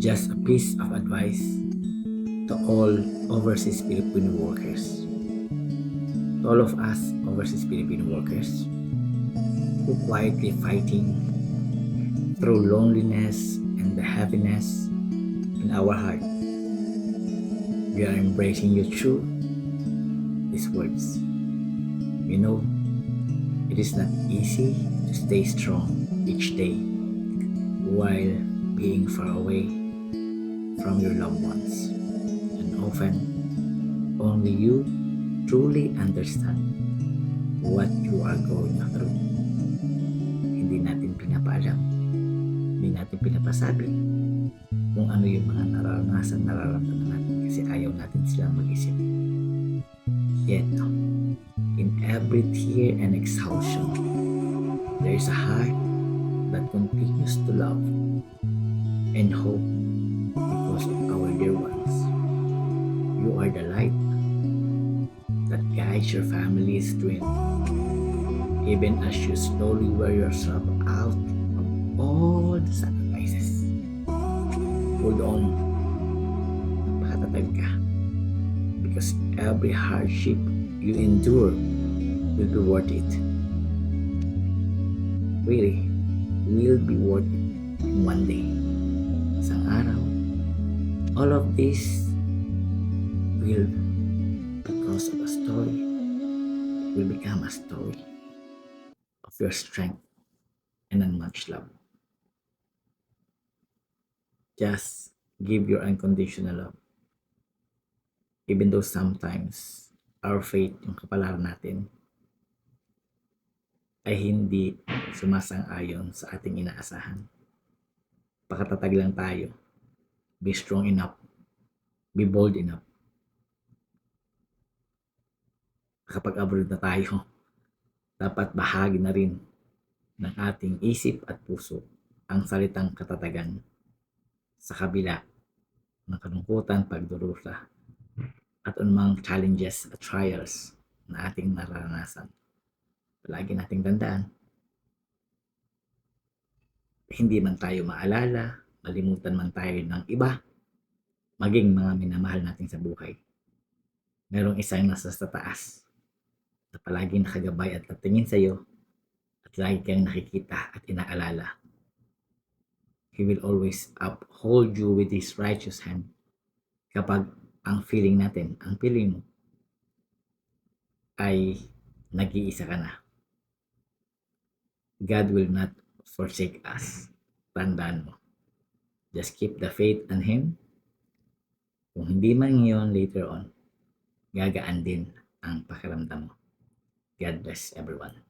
Just a piece of advice to all overseas Filipino workers. To all of us overseas Filipino workers who quietly fighting through loneliness and the heaviness in our heart. We are embracing you through these words. We know it is not easy to stay strong each day while being far away from your loved ones. And often, only you truly understand what you are going through. Hindi natin pinapaalam, hindi natin pinapasabi kung ano yung mga nararamdaman natin kasi ayaw natin silang mag-isip. Yet, in every tear and exhaustion, there is a heart that continues to love and hope because of our dear ones. You are the light that guides your family's dream, even as you slowly wear yourself out of all the sacrifices. Hold on, napakatatag ka, because every hardship you endure will be worth it. Really, will be worth it in one day. Isang araw, all of this will, because of a story, will become a story of your strength and unmatched love. Just give your unconditional love. Even though sometimes our faith, yung kapalaran natin, ay hindi sumasang-ayon sa ating inaasahan. Pakatatag lang tayo. Be strong enough. Be bold enough. Kapag abroad na tayo, dapat bahagi na rin ng ating isip at puso ang salitang katatagan sa kabila ng kalungkutan, pagdurusa, at anumang challenges at trials na ating nararanasan. Palagi nating tandaan, hindi man tayo maalala, malimutan man tayo ng iba, maging mga minamahal natin sa buhay. Merong isang nasa sa taas na palagi nakagabay at natingin sa iyo at lagi kang nakikita at inaalala. He will always uphold you with His righteous hand kapag ang feeling natin, ang feeling mo ay nag-iisa ka na. God will not forsake us. Tandaan mo. Just keep the faith on Him. Kung hindi man ngayon, later on, gagaan din ang pakiramdam mo. God bless everyone.